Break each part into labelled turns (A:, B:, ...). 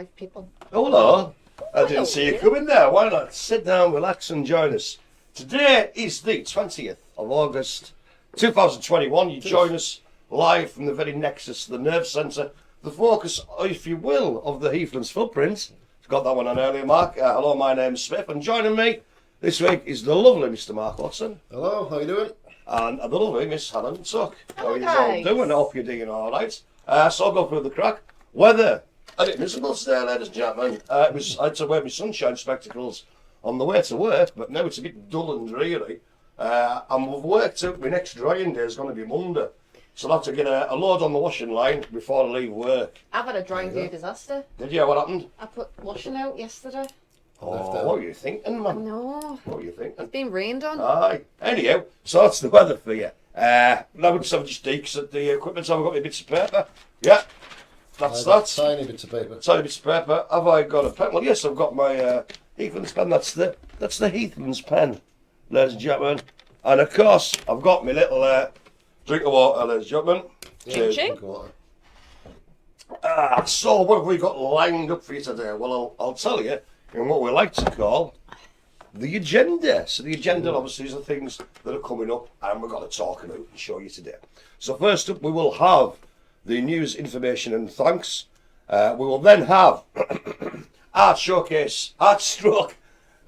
A: 5 people.
B: Hello. I didn't see you coming there. Why not sit down, relax and join us. Today is the 20th of August 2021. You join us live from the very nexus, the nerve centre, the focus, if you will, of the Heathlands footprint. Got that one on earlier, Mark. Hello, my name's Spiff, and joining me this week is the lovely Mr. Marc Helen.
C: Hello, how you doing?
B: And the lovely Miss Helen Tuck.
A: Hello,
B: How are you all doing? I hope you're doing all right. So I'll go through the crack. Weather. I didn't miss a bus there, ladies and gentlemen. I had to wear my sunshine spectacles on the way to work, but now it's a bit dull and dreary. And we've worked out my next drying day is going to be Monday. So I'll have to get a load on the washing line before I leave work.
A: I've had a drying day disaster.
B: Did you? What happened?
A: I put washing out yesterday.
B: Oh, what were you thinking, man?
A: No.
B: What were you thinking?
A: It's been rained on.
B: Aye. Anyhow, so that's the weather for you. Now we'll just have just deeks at the equipment. So I've got my bits of paper. Yeah. That's that.
C: Tiny bits of paper.
B: Tiny bits of paper. Have I got a pen? Well, yes, I've got my Heathlands pen. That's the Heathlands pen, ladies and gentlemen. And of course, I've got my little drink of water, ladies and gentlemen.
A: Ching ching.
B: So what have we got lined up for you today? Well, I'll tell you in what we like to call the agenda. So the agenda obviously is the things that are coming up and we're going to talk about and show you today. So first up we will have the news, information and thanks. We will then have art stroke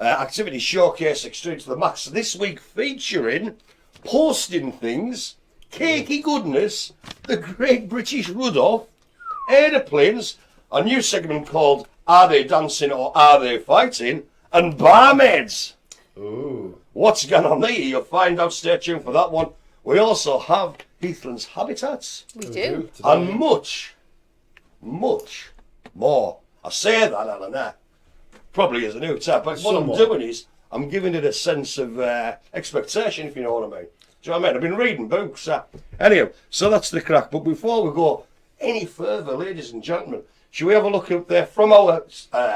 B: activity showcase extreme to the max. This week featuring posting things, cakey goodness, the Great British Rudolph, aeroplanes, a new segment called Are They Dancing or Are They Fighting? And barmaids.
C: Ooh.
B: What's going on there? You'll find out. Stay tuned for that one. We also have Heathlands Habitats.
A: We do.
B: And much more. I say that, Eleanor, probably as a new tap, but what I'm doing is I'm giving it a sense of expectation, if you know what I mean. Do you know what I mean? I've been reading books. Anyhow, so that's the crack. But before we go any further, ladies and gentlemen, shall we have a look up there from our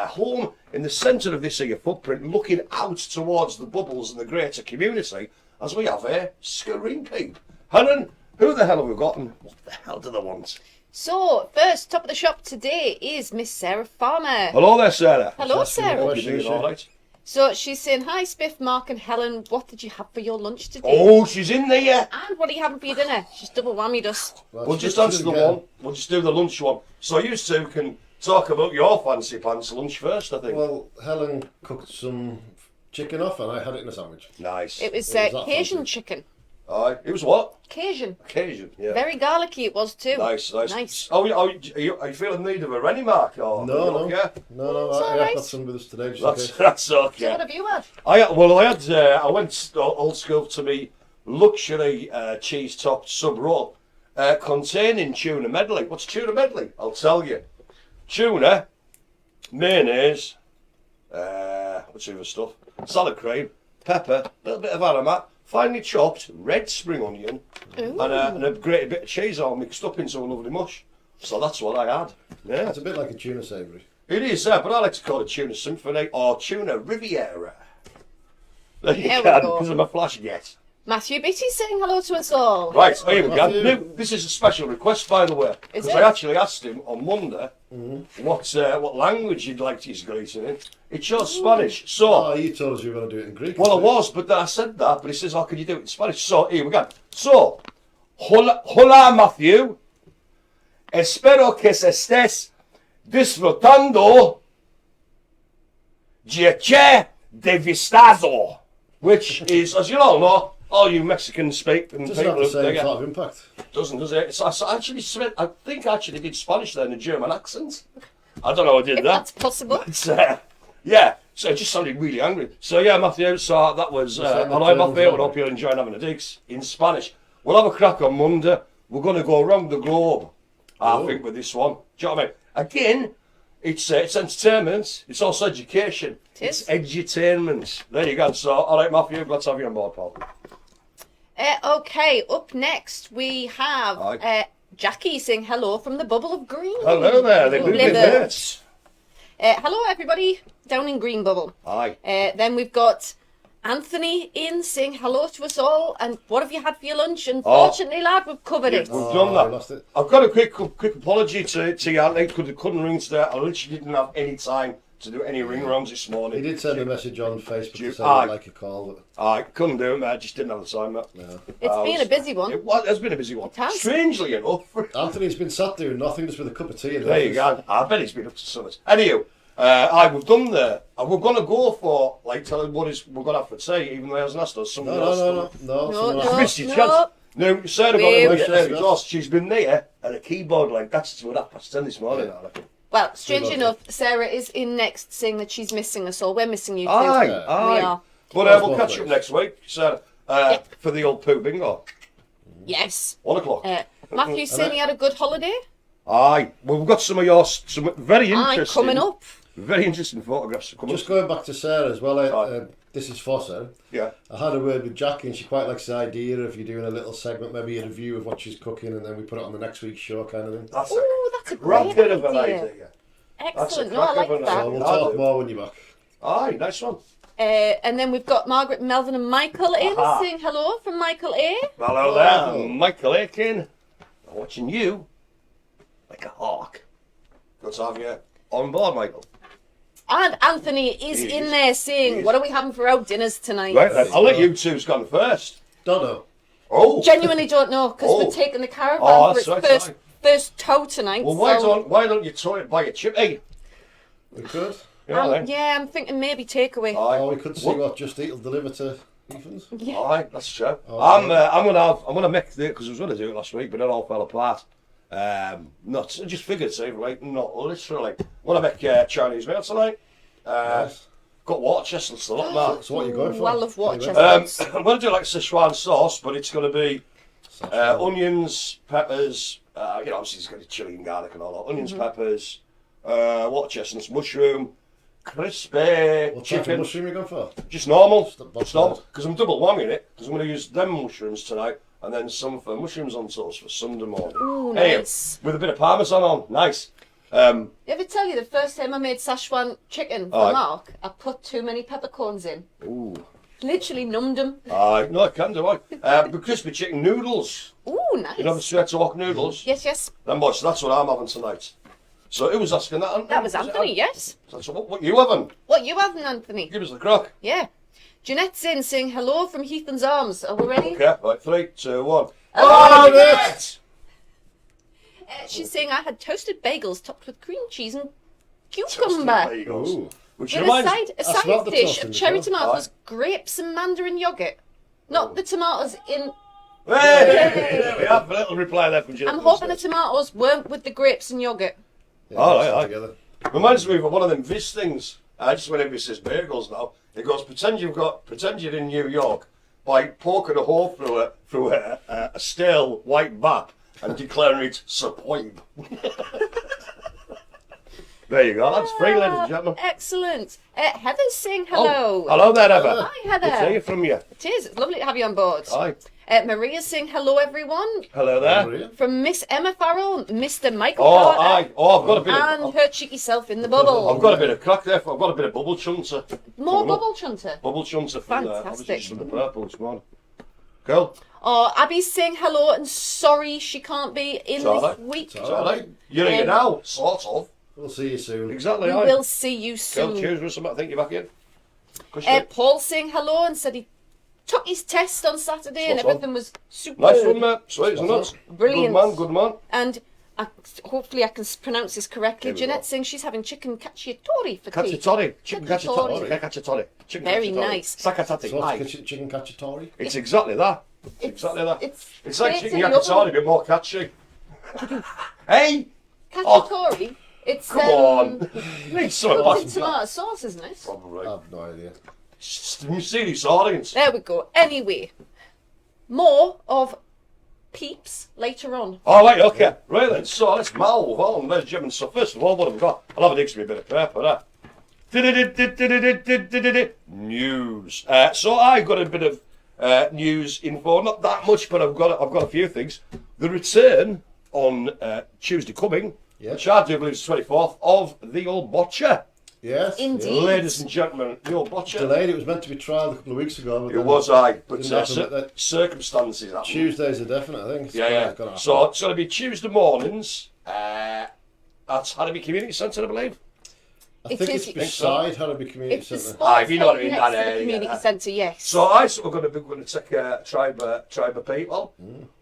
B: home in the centre of this here footprint, looking out towards the bubbles and the greater community, as we have a screen peep. Helen, who the hell have we got and what the hell do they want?
A: So, first, top of the shop today is Miss Sarah Farmer.
B: Hello there, Sarah.
A: Hello, Sarah.
B: Hope you're doing all right.
A: So, she's saying, hi, Spiff, Marc and Helen. What did you have for your lunch today?
B: Oh, she's in there.
A: And what are you having for your dinner? She's double whammied us.
B: We'll just answer the one. We'll just do the lunch one. So you two can talk about your fancy pants lunch first, I think.
C: Well, Helen cooked some chicken off and I had it in a sandwich.
B: Nice.
A: It was
C: that
A: Cajun
C: fancy?
A: chicken.
B: Aye. It was what?
A: Cajun.
B: Cajun, yeah.
A: Very garlicky it was too.
B: Nice. Oh, are you feeling in need of a Rennie, Mark? Or
C: No.
B: Yeah.
C: No,
A: It's all
C: I
A: right.
C: got some with us today. Just in case.
B: That's okay.
A: So what have you had?
B: I went old school to me luxury cheese topped sub roll containing tuna medley. What's tuna medley? I'll tell you. Tuna, mayonnaise, what's the other stuff? Salad cream, pepper, a little bit of aromat, finely chopped red spring onion, and a great bit of cheese all mixed up into a lovely mush. So that's what I had. Yeah.
C: It's a bit like a tuna savoury.
B: It is, but I like to call it tuna symphony or tuna riviera. There you
A: There we
B: go,
A: go.
B: because I'm a flash get.
A: Matthew Beatty's saying hello to us all.
B: Right, so here we go.
C: Matthew.
B: Now, this is a special request, by the way,
A: Is
B: because
A: it?
B: I actually asked him on Monday what language he'd like his greeting in. It chose Spanish. So,
C: Oh, you told us you were going to do it in Greek.
B: well, I was, but then I said that, but he says, "Oh, can you do it in Spanish?" So here we go. So, hola Matthew. Espero que se estés disfrutando de vistazo, which is, as you all know, all you Mexican speaking
C: Doesn't
B: people
C: have the
B: up there
C: same sort of impact.
B: doesn't, does it? I think I actually did Spanish there in a German accent. I don't know how I did
A: If
B: that.
A: that's possible.
B: But, yeah, so it just sounded really angry. So yeah, Matthew, so that was, hello Matthew, I hope you're enjoying having a digs in Spanish. We'll have a crack on Monday. We're going to go around the globe, I think, with this one. Do you know what I mean? Again, it's entertainment, it's also education.
A: It is.
B: It's edutainment. There you go. So, all right, Matthew, glad to have you on board, pal.
A: Okay, up next we have
B: Aye.
A: Jackie saying hello from the Bubble of Green.
B: Hello there, the
A: Lovely
B: lovely
A: bird.
B: mates.
A: Hello everybody down in Green Bubble.
B: Aye.
A: Then we've got Anthony in saying hello to us all. And what have you had for your lunch? Unfortunately, lad, we've covered it.
B: We've done
C: I
B: that.
C: lost it.
B: I've got a quick apology to you, Anthony, because I couldn't ring today. I literally didn't have any time to do any ring rounds this morning.
C: He did send a message on Facebook to say
B: Aye.
C: he'd like a call. But
B: I couldn't do it, mate. I just didn't have the time, mate.
C: no.
A: It's been a busy one.
B: It has been a busy one.
A: It has.
B: Strangely enough.
C: Anthony's been sat doing nothing, just with a cup of tea. In the
B: There you
C: office.
B: go. I bet he's been up to summers. Anywho, we've done we're going to go for, like, tell us what we're going to have for tea, even though he hasn't asked us. Something else.
C: No.
A: No,
C: someone
A: no.
C: else-
B: Missed your chance. No, Sarah
A: Wait.
B: got a Joss. She's been there at a keyboard like that's what 10:30 this morning. I reckon.
A: Well, strange
C: Good
A: enough, Sarah is in next saying that she's missing us all. We're missing you too.
B: Aye,
A: We
B: aye.
A: are.
B: But
C: Both
B: we'll catch up
C: ways.
B: next week, Sarah, for the old poo bingo.
A: Yes.
B: 1 o'clock.
A: Matthew's saying he had a good holiday.
B: Aye. Well, we've got some of yours, some very
A: Aye,
B: interesting.
A: coming up.
B: Very interesting photographs coming
C: Just
B: up.
C: going back to Sarah as well.
B: Aye.
C: This is for Sarah.
B: Yeah.
C: I had a word with Jackie, and she quite likes the idea of you doing a little segment, maybe a review of what she's cooking, and then we put it on the next week's show, kind of thing.
B: That's
A: Oh, that's a
B: a great
A: great
B: bit of an
A: idea.
B: idea.
A: Excellent.
B: a
A: No, I
B: crack
A: like
B: of an
C: So
A: that.
B: idea.
C: we'll
B: I'll
C: talk
B: do.
C: more when you're back.
B: Aye, nice one.
A: And then we've got Margaret, Melvin and Michael in
B: Aha.
A: saying hello from Michael A.
B: Hello
C: Wow.
B: there, Michael Aiken. I'm watching you like a hawk. Good to have you on board, Michael.
A: And Anthony is
B: He
A: in
B: is.
A: there
B: He
A: saying,
B: is.
A: what are we having for our dinners tonight?
B: Right then, I'll let you two's gone first.
C: Dodo.
B: Oh.
A: Genuinely don't know, because
B: Oh.
A: we're taking the caravan
B: Oh,
A: for its
B: that's right,
A: first tow tonight.
B: Well, why
A: so,
B: don't you tow it by a chippy?
C: We could.
B: You know then.
A: yeah, I'm thinking maybe takeaway.
B: Aye.
C: Or we could see what Just Eat will deliver to Heathlands.
A: Yeah.
B: Aye, that's true.
C: Oh,
B: I'm gonna make it because I was gonna do it last week, but it all fell apart. Not just figuratively, like not literally. Want to make Chinese meal tonight?
C: Nice.
B: Got water chestnuts a lot, Mark.
C: So what are you going for?
A: Well, I love water
C: Anyway.
A: chestnuts.
B: I'm gonna do like Szechuan sauce, but it's gonna be onions, peppers. Obviously it's got chili and garlic and all that. Onions, peppers, water chestnuts, mushroom, crispy
C: What type of
B: chicken.
C: mushroom are you going for?
B: Just normal.
C: Just the
B: Just normal.
C: box.
B: Because I'm double wanging it. Because I'm going to use them mushrooms tonight, and then some for mushrooms on toast for Sunday morning.
A: Ooh,
B: Anyway,
A: nice.
B: with a bit of parmesan on. Nice.
A: Did I ever tell you the first time I made Szechuan chicken for
B: Aye.
A: Mark, I put too many peppercorns in.
B: Ooh.
A: Literally numbed them.
B: No, I can do it. The crispy chicken noodles.
A: Ooh, nice.
B: You know the straight talk noodles?
A: Yes, yes.
B: Them boys, that's what I'm having tonight. So who was asking that?
A: That was Anthony, yes.
B: That's what you having?
A: What you having, Anthony?
B: Give us the crack.
A: Yeah. Jeanette's in saying hello from Heathlands Arms. Are we ready?
B: Okay, right, 3, 2, 1.
A: Oh,
B: Jeanette!
A: She's saying I had toasted bagels topped with cream cheese and
B: Toasted
A: cucumber.
B: bagels.
C: Ooh.
B: Which
A: With a
B: reminds
A: side, a
C: smelt
A: side
C: the
A: dish
C: toasting
A: of
C: as
A: cherry
C: well.
A: tomatoes, grapes and mandarin yogurt. Not the tomatoes in...
B: Hey, there we have a little reply there from Jeanette.
A: I'm hoping the tomatoes weren't with the grapes and yogurt.
C: Yeah,
B: Oh,
C: mix it
B: aye.
C: together.
B: Reminds me of one of them Viz things. Just whenever he says bagels now, he goes, pretend you're in New York by poking a hole through a stale white bap and declaring it superb. There you go. That's free, ladies and gentlemen.
A: Excellent. Heather's saying hello.
B: Oh, hello there, Heather.
A: Hi, Heather.
B: Good to hear from you.
A: It is. It's lovely to have you on board.
B: Hi.
A: Maria's saying hello, everyone.
B: Hello there.
C: Maria?
A: From Miss Emma Farrell, Mr. Michael
B: Oh,
A: Carter,
B: aye. Oh, I've got a bit
A: and
B: of...
A: her cheeky self in the bubble.
B: I've got a bit of crack there. I've got a bit of bubble chunter.
A: More
B: coming up.
A: bubble chunter.
B: Bubble chunter from
A: Fantastic.
B: obviously just from the purple this morning. Cool.
A: Oh, Abby's saying hello and sorry she can't be in
B: It's
A: this
B: all right.
A: week.
C: It's
B: Is that right? You're here now, sort of.
C: We'll see you soon.
B: Exactly.
A: We
B: aye.
A: will see you
B: Cool.
A: soon.
B: Cheers with something. I think you're back in.
A: Paul saying hello and said he took his test on Saturday and
B: Spot on.
A: everything was super.
B: Nice one, mate. Sweet as nuts.
A: Brilliant.
B: Good man, good man.
A: And hopefully I can pronounce this correctly.
B: Here we
A: Jeanette's
B: go.
A: saying she's having chicken cacciatore for tea.
B: Cacciatore. Chicken
A: Cacciatore.
B: cacciatore. Cacciatore. Chicken
A: Very
B: cacciatore.
A: nice.
B: Sakatati.
C: So
B: Aye.
C: what's chicken cacciatore?
B: It's exactly that. It's
A: It's-
B: exactly that.
A: it's
B: It's like
A: baked
B: chicken
A: in the
B: yakitori,
A: oven.
B: a bit more catchy. Hey!
A: Cacciatore. It's
B: Come on. You need some
A: cooked in
B: back.
A: tomato sauce, isn't it?
B: Probably.
C: I have no idea.
B: Serious audience.
A: There we go. Anyway, more of peeps later on.
B: All right, okay. Right then, so let's move on. Let's jump in. So first of all, what have we got? I'll have a dictionary bit of paper there. News. So I got a bit of news info. Not that much, but I've got a few things. The return on Tuesday coming,
C: Yeah.
B: which I do believe is the 24th, of the old botcher.
C: Yes.
A: Indeed.
B: Ladies and gentlemen, the old botcher.
C: Delayed. It was meant to be trialled a couple of weeks ago. But
B: It
C: then
B: was but
C: didn't happen, but
B: circumstances happened.
C: Tuesday's a definite, I think.
B: Yeah.
C: It's gonna
B: So it's going to be Tuesday mornings at Harrowby Community Centre, I believe.
C: I think
A: It
C: it's
A: is-
C: beside Harrowby Community
A: It's the
C: Centre.
A: sports
B: if you know what I
A: hall
B: mean,
A: next
B: that
A: to the
B: area,
A: community
B: yeah.
A: centre, yes.
B: So we're going to take a tribe of people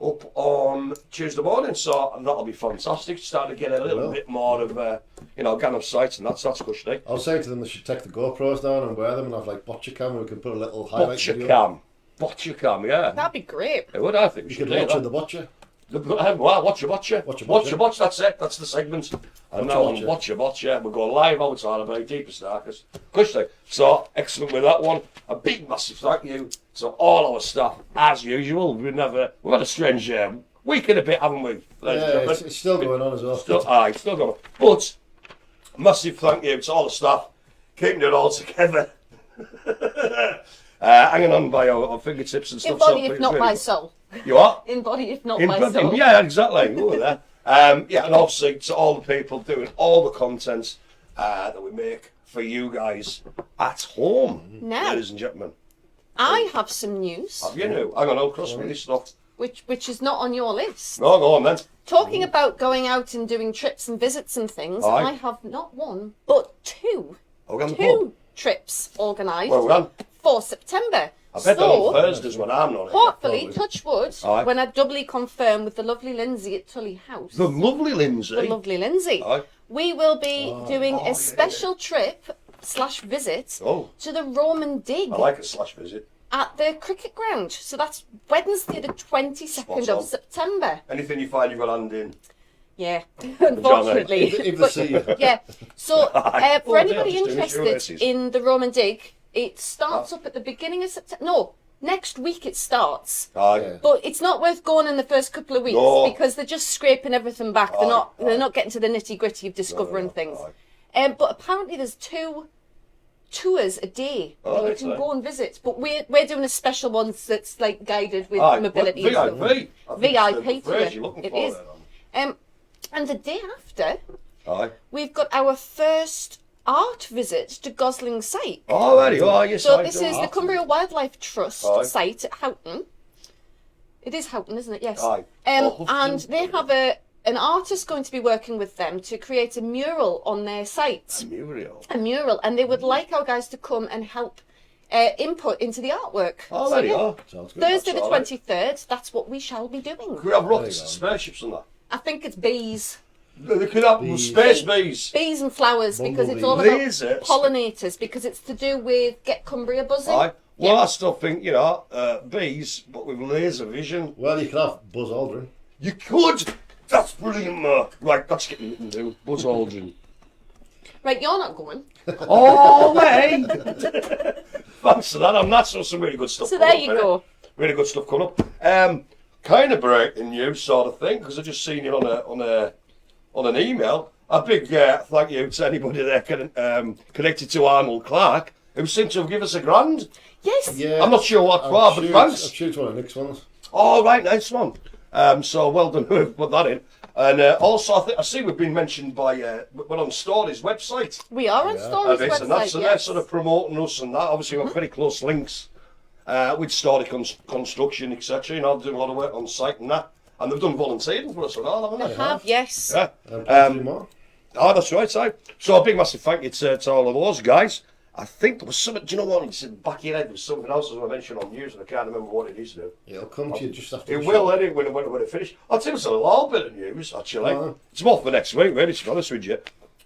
B: up on Tuesday morning. So that'll be fantastic. Starting to get a little bit more of gun of sights, and that's cushy.
C: I was saying to them they should take the GoPros down and wear them and have like botcha cam and we can put a little highlight video.
B: Botcha cam, yeah.
A: That'd be great.
B: It would, I think.
C: You could watch the botcha.
B: Watch your botcha. That's it. That's the segment. And now on watch your botcha. We'll go live outside about Deepest Darkest. Cushy. So excellent with that one. A big massive thank you to all our staff as usual. We've had a strange week and a bit, haven't we?
C: Yeah, it's still going on as well.
B: It's still going on. But massive thank you to all the staff keeping it all together. Hanging on by our fingertips and stuff.
A: In body, if not by soul.
B: You are?
A: In body, if not by soul.
B: Yeah, exactly. Ooh, there. And obviously to all the people doing all the content that we make for you guys at home,
A: Now,
B: ladies and gentlemen.
A: I have some news,
B: Have you know? Hang on, I'll cross me this stuff.
A: which is not on your list.
B: No, go on then.
A: Talking about going out and doing trips and visits and things,
B: Aye.
A: I have not one, but two
B: Pub.
A: trips organised
B: Well done.
A: for September.
B: I bet they're on Thursdays when I'm not here.
A: Hopefully, touch wood,
B: Aye.
A: when I doubly confirm with the lovely Lindsay at Tully House.
B: The lovely Lindsay.
A: The lovely Lindsay.
B: Aye.
A: We will be doing a special trip/visit to the Roman Dig
B: I like a /visit.
A: at the cricket ground. So that's Wednesday the 22nd
B: Spot
A: of
B: on.
A: September.
B: Anything you find you've got hand in.
A: Yeah, unfortunately.
C: If they see you.
A: Yeah. So
B: Aye.
A: for
B: Oh,
A: anybody
B: dear, just doing
A: interested
B: shoelaces.
A: in the Roman Dig, it starts up at the beginning of September. No, next week it starts.
B: Aye.
C: Yeah.
A: But it's not worth going in the first couple of weeks
B: No.
A: because they're just scraping everything back. They're
B: Aye,
A: they're not getting to the nitty gritty of discovering things. But apparently there's 2 tours a day that you can go and visit. But we're doing a special one that's like guided with mobility.
B: VIP.
A: and stuff. VIP tour.
B: You're looking
A: It
B: for
A: is.
B: it.
A: And the day after,
B: Aye.
A: we've got our first art visit to Gosling site.
B: Alrighty. Oh, yes.
A: So
B: I
A: this
B: do.
A: is the Cumbria Wildlife Trust
B: Aye.
A: site at Houghton. It is Houghton, isn't it? Yes.
B: Aye.
A: And
B: Houghton.
A: they have an artist going to be working with them to create a mural on their site.
B: Muriel.
A: A mural, and they would like our guys to come and help input into the artwork.
B: Alrighty.
A: So,
C: Sounds good.
A: Thursday the
B: That's all right.
A: 23rd, that's what we shall be doing.
B: Could we have rockets and spaceships on that?
A: I think it's bees.
B: They could have space bees.
A: Bees and flowers, because it's all
B: Bumblebees.
A: about
B: Lasers.
A: pollinators, because it's to do with Get Cumbria buzzing.
B: Aye. Well,
A: Yeah.
B: I still think, bees, but with laser vision.
C: Well, you can have Buzz Aldrin.
B: You could! That's brilliant, Mark. Right, that's getting nothing to do. Buzz Aldrin.
A: Right, you're not going.
B: Oh, way! Thanks for that. That's some really good stuff.
A: So
B: coming
A: there
B: up,
A: you
B: innit?
A: go.
B: Really good stuff coming up. Kind of breaking news sort of thing, because I just seen it on an email. A big thank you to anybody there connected to Arnold Clark, who seemed to have given us a grand.
A: Yes.
C: Yeah.
B: I'm not sure what for, but
C: I'm
B: thanks.
C: sure it's one of Nick's ones.
B: Oh, right, nice one. So well done whoever put that in. And also, I see we've been mentioned by, we're on Story's website.
A: We are on Story's
B: And
A: website,
B: that's, so they're
A: yes.
B: sort of promoting us and that. Obviously, we've got very close links with Story Construction, etc. They're doing a lot of work on site and that. And they've done volunteering for us and all, haven't
A: They
B: they?
A: have, yes.
B: Yeah.
C: And more.
B: Oh, that's right, Si. So a big massive thank you to all of those guys. I think there was something, do you know what, it's in the back of your head, there was something else I was mentioned on news and I can't remember what it is now.
C: It'll come to you just after
B: It
C: the
B: will,
C: show.
B: anyway, when it finishes. I'll tell you a little bit of news, actually.
C: Oh.
B: It's more for next week, really, to be honest with you.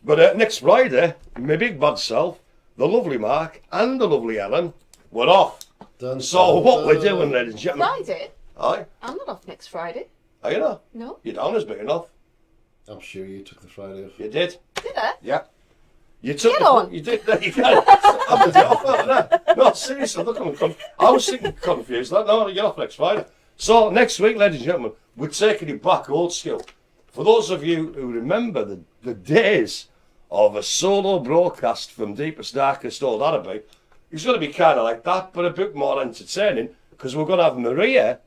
B: But next Friday, my big bad self, the lovely Marc and the lovely Helen, we're off.
C: Dun,
B: So
C: dun,
B: what we're
C: dun.
B: doing, ladies and gentlemen...
A: Friday?
B: Aye?
A: I'm not off next Friday.
B: Are you not?
A: No.
B: You're down as big enough.
C: I'm sure you took the Friday off.
B: You did.
A: Did I?
B: Yeah. You took
A: Get on.
B: You did. There you go. I put it off like that. No, seriously, look, I was thinking confused. No, you're off next Friday. So next week, ladies and gentlemen, we're taking it back old school. For those of you who remember the days of a solo broadcast from Deepest Darkest Old Araby, it's going to be kind of like that, but a bit more entertaining, because we're going to have Maria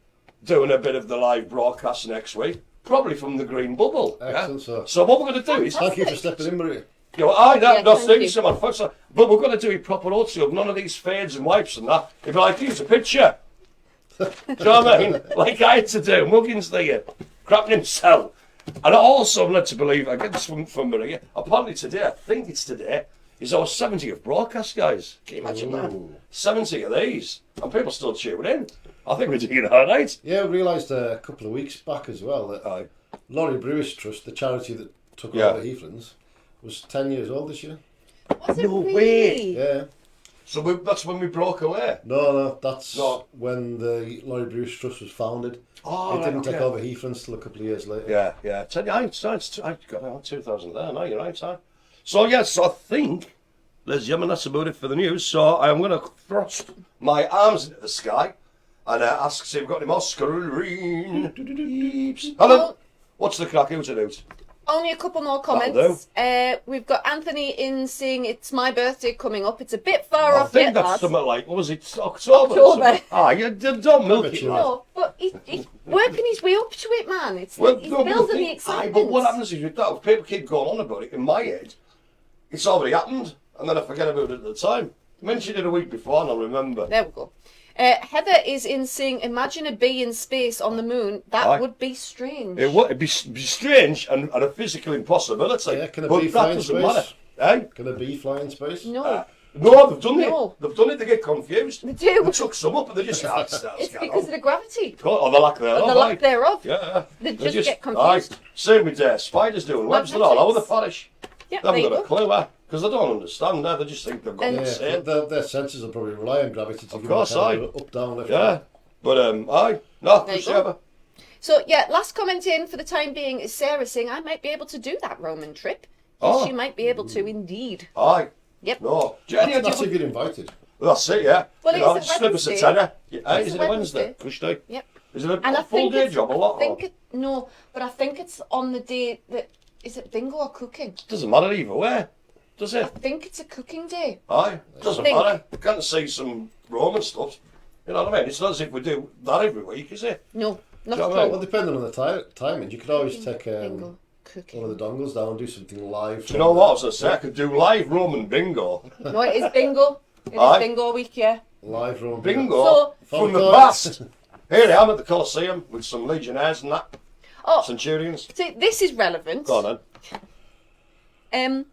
B: doing a bit of the live broadcast next week, probably from the Green Bubble.
C: Excellent,
B: yeah?
C: sir.
B: So what we're going to do is...
C: Thank you for stepping in, Maria.
B: You know, I don't
A: thank
B: think
A: you.
B: so, man. But we're going to do it proper auto. None of these fades and wipes and that. If I like, here's a picture. Do you know what I mean? Like I had to do. Muggins there, crapping himself. And also, I'm led to believe, I get this from Maria, apparently today, I think it's today, is our 70th broadcast, guys. Can you imagine that? 70 of these. And people still tuning in. I think we're doing all right.
C: Yeah, we realised a couple of weeks back as well that Laurie Brewis Trust, the charity that took over Heathlands, was 10 years old this year.
A: Was it
B: No
A: really?
B: way.
C: Yeah.
B: So that's when we broke away?
C: No, that's when the Laurie Brewis Trust was founded.
B: Oh,
C: it didn't take over Heathlands till a couple of years later.
B: Yeah. I got 2000 there, no, you're right, huh? So, yes, I think, ladies and gentlemen, that's about it for the news. So I'm going to thrust my arms into the sky and ask if we've got any more screen. Helen, what's the crack? Who's it out?
A: Only a couple more comments. We've got Anthony in saying it's my birthday coming up. It's a bit far off yet,
B: I think that's
A: lads.
B: something like, what was it, October?
A: October.
B: You don't milk it.
A: No, but he's working his way up to it, man. He's building the excitement.
B: But what happens is with that, if people keep going on about it, in my head, it's already happened, and then I forget about it at the time. I mentioned it a week before, and I'll remember.
A: There we go. Heather is in saying, imagine a bee in space on the moon. That would be strange.
B: It would be strange and a physical impossibility.
C: Yeah, can a
B: but
C: bee
B: that
C: fly in
B: doesn't
C: space?
B: matter. Eh?
C: Can a bee fly in space?
A: No.
B: No, they've done
A: No.
B: it. They've done it. They get confused.
A: They do.
B: They took some up and they just
A: It's because of the gravity.
B: or the lack thereof.
A: Or the lack thereof.
B: Yeah.
A: They just get confused.
B: Aye. Same with spiders doing webs. They're all over the parish.
A: Yeah,
B: They haven't
A: there
B: got
A: you
B: a clue, because they don't understand. They just think they've got
A: And-
B: the same.
C: Their sensors will probably rely on gravity to
B: Of
C: give
B: course,
C: them kind of up, down, left,
B: Yeah.
C: right.
B: But, aye. No,
A: There you
B: whichever.
A: go. So, yeah, last comment in for the time being is Sarah saying, I might be able to do that Roman trip.
B: Oh.
A: She might be able to, indeed.
B: Aye.
A: Yep.
B: No.
C: That's if you're invited.
B: That's it, yeah.
A: Well,
B: You know,
A: it's a
B: slip us a
A: Wednesday.
B: tenner. Yeah,
A: It's
B: is
A: a
B: it a Wednesday?
A: Wednesday.
B: Day?
A: Yep.
B: Is it a
A: And I
B: full
A: think
B: day
A: it's-
B: job? A lot?
A: No, but I think it's on the day that, is it bingo or cooking?
B: Doesn't matter either way, does
A: I
B: it?
A: think it's a cooking day.
B: Aye, doesn't
A: think-
B: matter. You can't see some Roman stuff. You know what I mean? It's not as if we do that every week, is it?
A: No, not
B: Do you know
A: at
B: what I
A: all.
B: mean?
C: Well, depending on the timing, you could always take
A: Bingo,
C: one
A: cooking.
C: of the dongles down and do something live.
B: Do you know what? I was going to say, I could do live Roman bingo.
A: No, it is bingo. It is
B: Aye.
A: bingo week, yeah.
C: Live room.
B: Bingo
A: So-
B: from the
C: Follow
B: past. Here I am at the Colosseum with some legionnaires and that.
A: Oh,
B: Centurions.
A: see, this is relevant.
B: Go on then.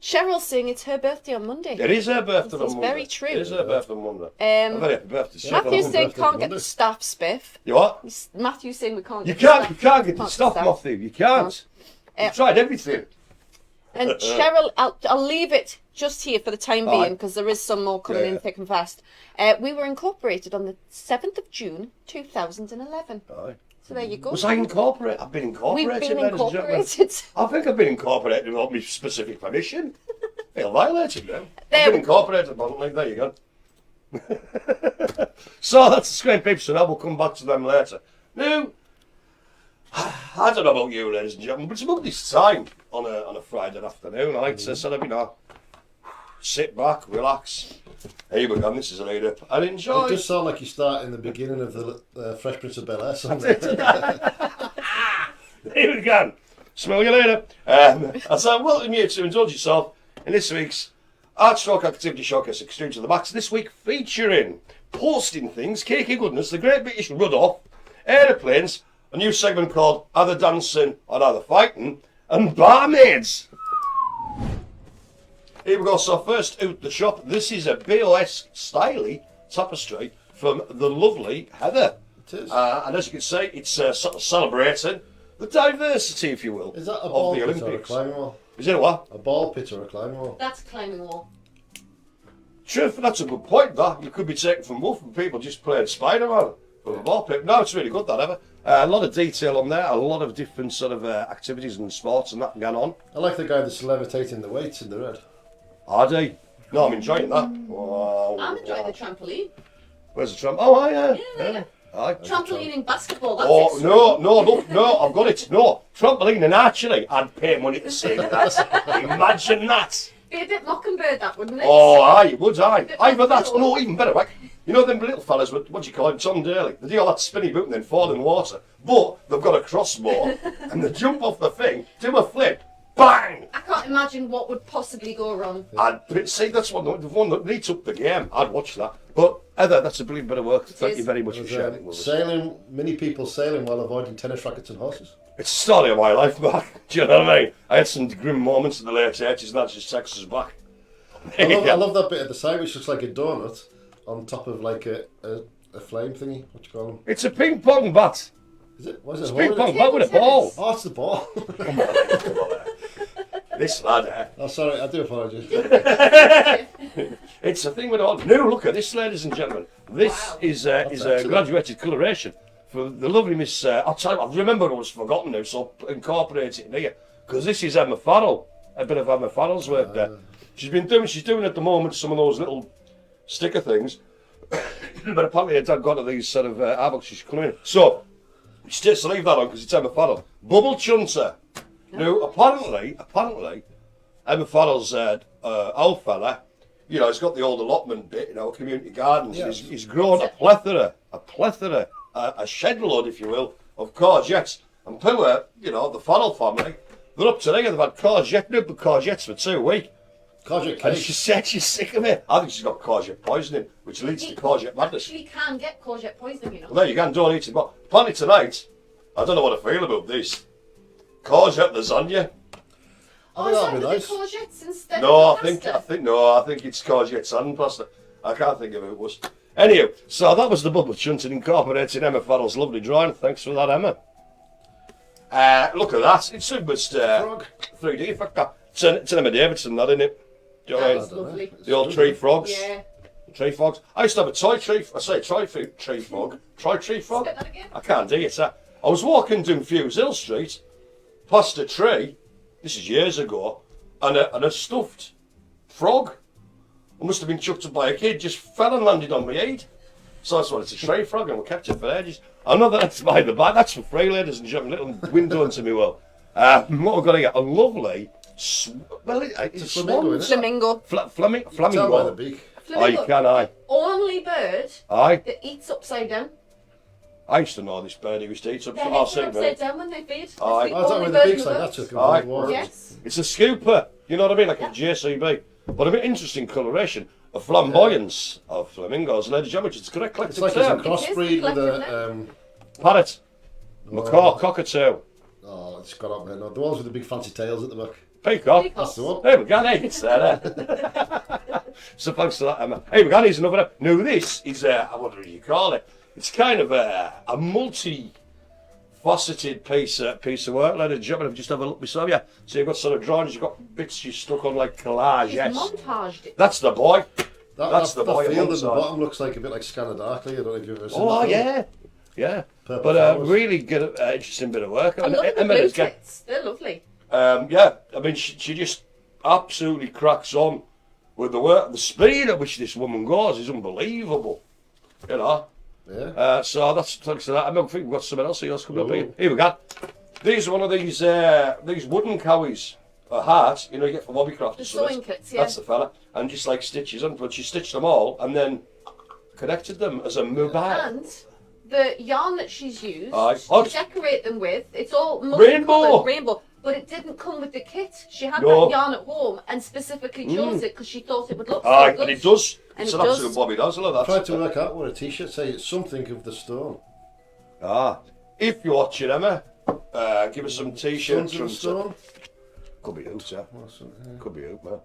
A: Cheryl's saying it's her birthday on Monday.
B: It is her birthday
A: This
B: on
A: is
B: Monday.
A: very true.
B: It is her birthday on Monday. A very happy birthday, Cheryl.
A: Matthew's
C: Happy
A: saying
C: birthday
A: can't
C: on
A: get the
C: Monday.
A: staff, Spiff.
B: You what?
A: Matthew's saying we can't
B: You
A: get
B: can't
A: the
B: get the
A: Can't
B: stuff,
A: staff.
B: Matthew. You can't. You've tried everything.
A: And Cheryl, I'll leave it just here for the time
B: Aye.
A: being because there is some more coming
B: Yeah.
A: in thick and fast. We were incorporated on the 7th of June 2011.
B: Aye.
A: So there you go.
B: Was I incorporated? I've been incorporated.
A: We've been
B: ladies and gentlemen.
A: incorporated.
B: I think I've been incorporated without my specific permission. Feel violated now.
A: There
B: I've been
A: we-
B: incorporated, apparently. There you go. So that's the screen peeps, so now we'll come back to them later. Now, I don't know about you, ladies and gentlemen, but it's about this time on a Friday afternoon. I like to sort of, sit back, relax. Here we go, this is a lead up, and enjoy.
C: It does sound like you start in the beginning of the Fresh Prince of Bel-Air song.
B: Here we go. Smell you later. As I welcome you to indulge yourself in this week's Art Stroke Activity Showcase Extreme to the Max. This week featuring posting things, cakey goodness, the Great British Run-Off, aeroplanes, a new segment called Either Dancing or Either Fighting, and barmaids. Here we go. So first out the shop, this is a BOS styly tapestry from the lovely Heather.
C: It is.
B: And as you can see, it's sort of celebrating the diversity, if you will,
C: Is that a
B: of
C: ball
B: the
C: pit or a
B: Olympics.
C: climbing wall?
B: Is it a what?
C: A ball pit or a climbing wall?
A: That's climbing wall.
B: True, that's a good point, that. You could be taken from wolf and people just playing Spider-Man from a ball pit. No, it's really good, that, ever. A lot of detail on there, a lot of different sort of activities and sports and that going on.
C: I like the guy that's levitating the weights in the red.
B: Are they? No, I'm enjoying that. Wow.
A: I'm enjoying the trampoline.
B: Where's the tramp? Oh, aye,
A: Yeah.
B: yeah. Aye.
A: Trampolining basketball, that's
B: Oh,
A: extreme.
B: no, look, no, I've got it. No, trampoline and archery, I'd pay money to see that. Imagine that.
A: Be a bit Mockingbird, that, wouldn't it?
B: Oh, aye, would I?
A: Bit
B: Aye, but that's
A: like
B: no even better. Like, you know them little fellas, what do you call it, Tom Daly? They do all that spinny boot and then fall in the water. But they've got a crossbow and they jump off the thing, do a flip, bang!
A: I can't imagine what would possibly go wrong.
B: See, that's the one that needs up the game. I'd watch that. But Heather, that's a brilliant bit of work. Thank you very much for sharing it with us.
C: Sailing, many people sailing while avoiding tennis rackets and horses.
B: It's the story of my life, Mark. Do you know what I mean? I had some grim moments in the late 80s, and that just takes us back.
C: I love that bit at the side, which looks like a donut on top of like a flame thingy. What do you call them?
B: It's a ping pong bat.
C: Is it? What is
B: It's
C: it?
B: a ping pong bat with a ball.
C: Oh, it's the ball.
B: This lad,
C: Oh, sorry, I do apologise.
B: it's a thing with all. Now look at this, ladies and gentlemen. This is a graduated coloration for the lovely Miss. I'll tell you, I remember it was forgotten now, so I'll incorporate it in here because this is Emma Farrell. A bit of Emma Farrell's work there. She's doing at the moment some of those little sticker things, but apparently her dad got her these sort of art she's coming in. So she takes to leave that on because it's Emma Farrell. Bubble Chunter. Now apparently, Emma Farrell's old fella, you know, he's got the old allotment bit, you know, community gardens.
C: Yes.
B: He's grown a plethora, a shed load, if you will, of courgettes. And poor, you know, the Farrell family, they're up today and they've had courgettes for 2 weeks.
C: Courgette
B: And
C: cake.
B: she said she's sick of it. I think she's got courgette poisoning, which leads to courgette madness.
A: You can get courgette poisoning, you know.
B: Well, there you go, don't eat it. But apparently tonight, I don't know what I feel about this. Courgette lasagna.
C: I think that'd be
A: the
C: nice.
A: courgettes instead
B: No,
A: of
B: I
A: the pasta?
B: think it's courgette sand pasta. I can't think of who it was. Anyway, so that was the bubble chunting incorporating Emma Farrell's lovely drawing. Thanks for that, Emma. Look at that. It's almost 3D effect. It's an Emma Davidson, that, isn't it? Do you know what I mean?
A: That's lovely.
B: The old tree frogs.
A: Yeah.
B: Tree frogs. I used to have a toy tree. I say tree frog. Try tree frog.
A: Say that again.
B: I can't do it. I was walking down Fuse Hill Street, past a tree. This is years ago, and a stuffed frog. It must have been chucked up by a kid. Just fell and landed on my head. So that's what it's a tree frog, and we kept it for ages. I know that's by the back. That's for free, ladies and gentlemen. Little window into me. Well, what we're going to get a lovely. It's a
C: flamingo, isn't it?
A: Flamingo.
B: Flamingo.
C: Tell by the beak.
A: Flamingo.
B: Aye, can I?
A: Only bird
B: Aye.
A: that eats upside down.
B: I used to know this bird who used to eat up.
A: Their heads are upside down when they feed.
B: Aye.
A: That's the
C: Oh, is that
A: only
C: with the
A: bird
C: beaks
A: in
C: like
A: the
C: that?
A: world.
C: Took
B: Aye.
C: them water.
A: Yes.
B: It's a scooper, you know what I mean, like
A: Yeah.
B: a JCB. But a bit interesting coloration, a flamboyance of flamingos, ladies and gentlemen, which is correct
C: It's
B: collective
C: like it's a
B: term.
C: crossbreed with
A: collective
C: a.
B: Parrot, macaw, cockatoo,
C: Oh, it's got up there. No, the ones with the big fancy tails at the back.
B: peacock.
A: Peacock.
C: That's the one.
B: Hey, we got it, it's there. So thanks to that, Emma. Hey, we got here's another. Now this is, what do you call it? It's kind of a multi-faceted piece of work, ladies and gentlemen. Just have a look beside you. So you've got sort of drawings, you've got bits you stuck on like collage,
A: He's
B: yes.
A: montaged it.
B: That's the boy.
C: That's the
B: boy
C: field at the
B: alongside.
C: bottom looks like a bit like Scanner Darkly. I don't know if you've ever seen
B: Oh,
C: that.
B: yeah.
C: Purple
B: But
C: flowers.
B: really good, interesting bit of work.
A: I love the
B: Emma
A: blue
B: does get-
A: tits. They're lovely.
B: yeah, I mean, she just absolutely cracks on with the work. The speed at which this woman goes is unbelievable. You know.
C: Yeah.
B: So that's thanks to that. I think we've got something else coming up here.
C: Ooh.
B: Here we go. These are one of these wooden cowies. A heart, you know, you get from Hobbycraft.
A: The sewing kits, yeah.
B: That's the fella. And just like stitches on, but she stitched them all and then connected them as a mobile.
A: And the yarn that she's used
B: Aye.
A: to decorate them with, it's all
B: Rainbow.
A: rainbow. But it didn't come with the kit. She had
B: No.
A: that yarn at home and specifically chose it because she thought it would look so
B: Aye,
A: good.
B: and it does.
A: And
B: It's
A: it
B: an
A: does.
B: absolute Bobby Dazzler,
C: I tried
B: that's
C: to work out what a t-shirt say. It's something of the stone.
B: If you're watching, Emma, give us some t-shirts
C: Sons of
B: from
C: the stone.
B: Could be hoot, yeah.
C: Yeah.
B: Could be hoot, man.